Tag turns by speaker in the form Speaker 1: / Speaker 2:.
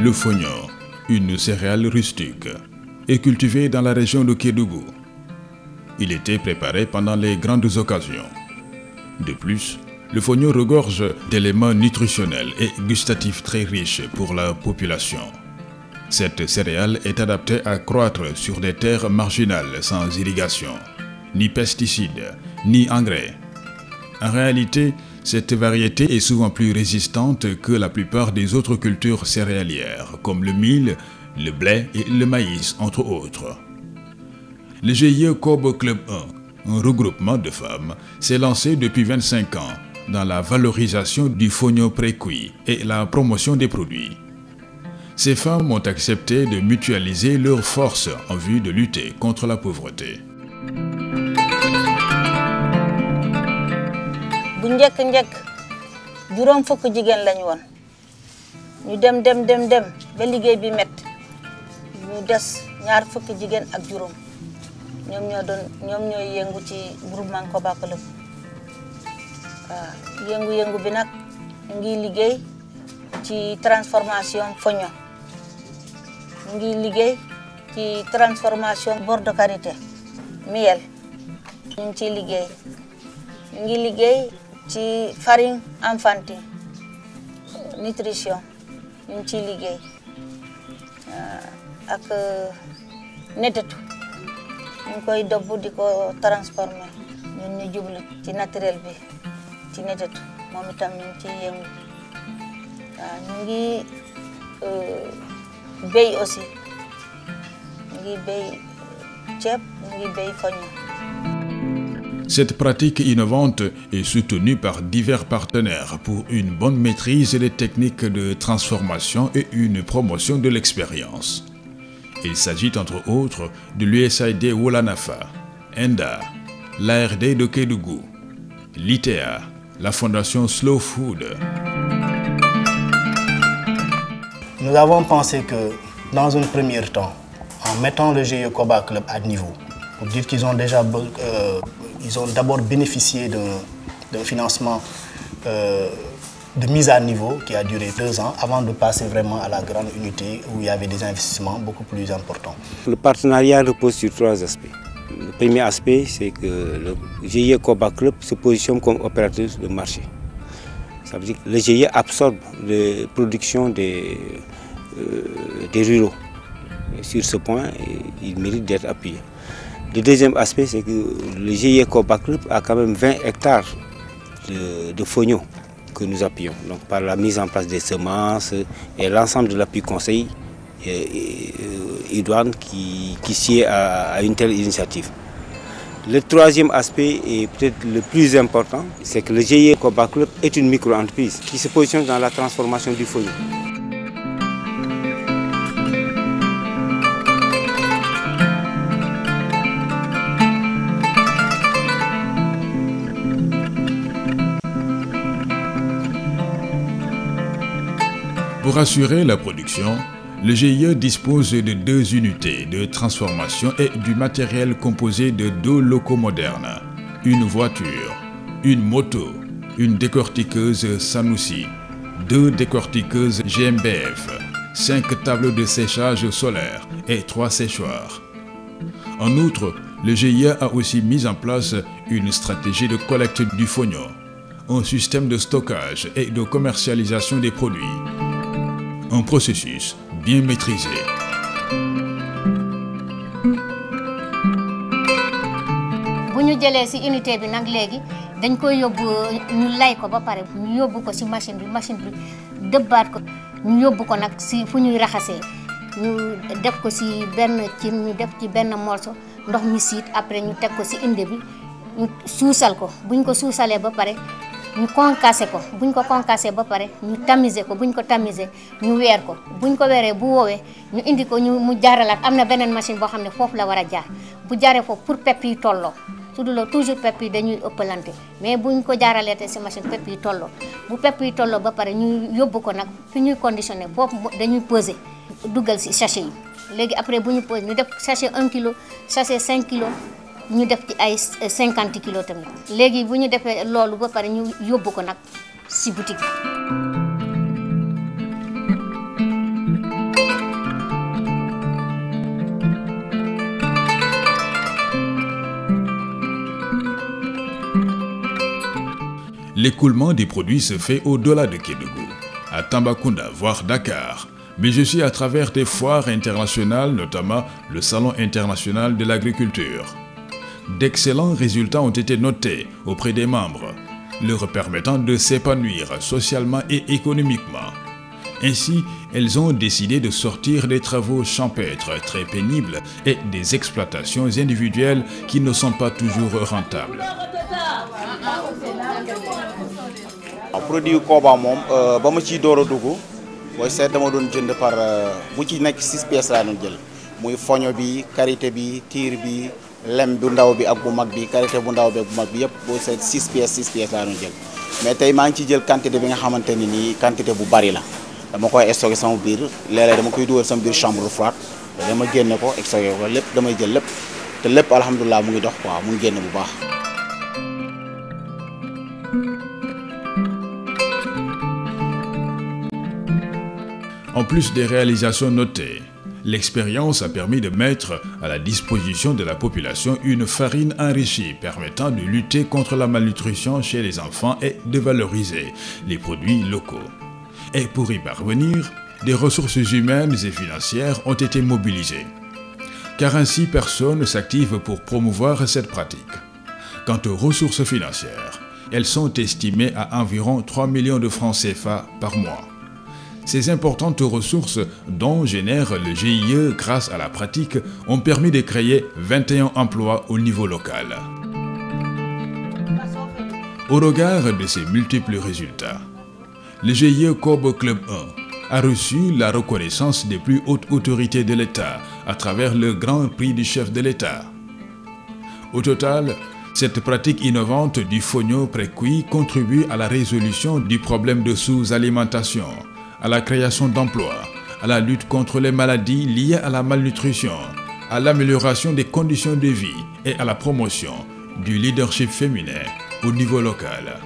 Speaker 1: Le fonio, une céréale rustique, est cultivé dans la région de Kédougou. Il était préparé pendant les grandes occasions. De plus, le fonio regorge d'éléments nutritionnels et gustatifs très riches pour la population. Cette céréale est adaptée à croître sur des terres marginales sans irrigation, ni pesticides, ni engrais. En réalité, cette variété est souvent plus résistante que la plupart des autres cultures céréalières, comme le mil, le blé et le maïs, entre autres. Le GIE Kobo Club 1, un regroupement de femmes, s'est lancé depuis 25 ans dans la valorisation du fonio précuit et la promotion des produits. Ces femmes ont accepté de mutualiser leurs forces en vue de lutter contre la pauvreté.
Speaker 2: bu njëkk juróom fukk jigéen lañu woon ñu dem ba liggéey bi metti ñu des ñaar fukk jigéen ak juróom ñoom ñooy yëngu ci groupement Koba Club yëngu bi nag ngi liggéey ci transformation fonio ngi liggéey ci transformation beurre de karité miel ñu ngi ciy liggéey ngi liggéey ci farine enfantine nutrition ñu ngi ciy liggéey ak netetu ñu ngi koy dobbu di ko transformer ñun ñu jublu ci naturel bi ci netetu moom itam ñu ngi ciy yëngu ñu ngi béy aussi ñu ngi béy ceeb ñu ngi béy fonio.
Speaker 1: Cette pratique innovante est soutenue par divers partenaires pour une bonne maîtrise des techniques de transformation et une promotion de l'expérience. Il s'agit entre autres de l'USAID Wolanafa, ENDA, l'ARD de Kédougou, l'ITEA, la fondation Slow Food.
Speaker 3: Nous avons pensé que dans un premier temps, en mettant le GIE Koba Club à niveau, pour dire qu'ils ont déjà ils ont d'abord bénéficié d'un financement de mise à niveau qui a duré 2 ans avant de passer vraiment à la grande unité où il y avait des investissements beaucoup plus importants.
Speaker 4: Le partenariat repose sur 3 aspects. Le premier aspect, c'est que le GIE Koba Club se positionne comme opérateur de marché. Ça veut dire que le GIE absorbe les productions des ruraux. Et sur ce point, il mérite d'être appuyé. Le deuxième aspect, c'est que le GIE Koba Club a quand même 20 hectares de fonio que nous appuyons. Donc par la mise en place des semences et l'ensemble de l'appui conseil idoine qui sied à une telle initiative. Le troisième aspect et peut-être le plus important, c'est que le GIE Koba Club est une micro-entreprise qui se positionne dans la transformation du fonio.
Speaker 1: Pour assurer la production, le GIE dispose de 2 unités de transformation et du matériel composé de 2 locaux modernes, une voiture, une moto, une décortiqueuse Sanoussi, 2 décortiqueuses GMBF, 5 tables de séchage solaire et 3 séchoirs. En outre, le GIE a aussi mis en place une stratégie de collecte du fonio, un système de stockage et de commercialisation des produits. Un processus bien maîtrisé.
Speaker 5: bu ñu jëlee ci unité bi nag léegi dañ koy yóbbu ñu lay ko ba pare ñu yóbbu ko ci machine bi dëbbaat ko ñu yóbbu ko nag ci fu ñuy raxasee ñu def ko ci benn cin ñu def ci benn morceau ndox mi siit après ñu teg ko ci inde bi ñu suusal ko buñ ko suusalee ba pare ñu concassé ko buñ ko concassé ba pare ñu tamiser ko buñ ko tamiser ñu weer ko buñ ko weeree bu woowee ñu indi ko mu jaaralaat am na beneen machine boo xam ne foofu la war a jaar bu jaaree foofu pour pepp yi tolloo su dul toujours pepp yi dañuy ëppalante mais buñ ko jaaralee te ci machine pepp yi tolloo bu pepp yi tolloo ba pare ñu yóbbu ko nag fi ñuy conditionné foofu dañuy peser duggal ci sachet yi léegi après bu ñu peser ñu def sachet 1 kilo sachet 5 kilos ñu def ci ay 50 kilos tamit léegi bu ñu defee loolu ba pare ñu yóbbu ko nag ci boutique bi.
Speaker 1: L'écoulement des produits se fait au-delà de Kédougou, à Tambacounda, voire Dakar, mais aussi à travers des foires internationales, notamment le Salon international de l'agriculture. D'excellents résultats ont été notés auprès des membres, leur permettant de s'épanouir socialement et économiquement. Ainsi, elles ont décidé de sortir des travaux champêtres très pénibles et des exploitations individuelles qui ne sont pas toujours rentables.
Speaker 6: Produit Koba moom ba ma ciy door a dugg booy seet dama doon jënd par bu ci nekk 6 pièces laa doon jël muy foño bi karité bi tiir bi lem bu ndaw bi ak bu mag bi karité bu ndaw bi ak bu mag bi yëpp booy seet 6 pièces laa doon jël mais tey maa ngi ci jël quantité bi nga xamante ni nii quantité bu bari la dama koy stocké sama biir léeg-léeg dama koy dugal sama biir chambre froide dama génne ko stocké ko lépp damay jël lépp te lépp alhamdulilah mu ngi dox quoi mu ngi génn bu baax.
Speaker 1: En plus des réalisations notées, l'expérience a permis de mettre à la disposition de la population une farine enrichie permettant de lutter contre la malnutrition chez les enfants et de valoriser les produits locaux. Et pour y parvenir, des ressources humaines et financières ont été mobilisées. 46 personnes s'activent pour promouvoir cette pratique. Quant aux ressources financières, elles sont estimées à environ 3 millions de francs CFA par mois. Ces importantes ressources dont génère le GIE grâce à la pratique ont permis de créer 21 emplois au niveau local. Au regard de ces multiples résultats, le GIE Kobo Club 1 a reçu la reconnaissance des plus hautes autorités de l'État à travers le Grand Prix du chef de l'État. Au total, cette pratique innovante du fonio précuit contribue à la résolution du problème de sous-alimentation, à la création d'emplois, à la lutte contre les maladies liées à la malnutrition, à l'amélioration des conditions de vie et à la promotion du leadership féminin au niveau local.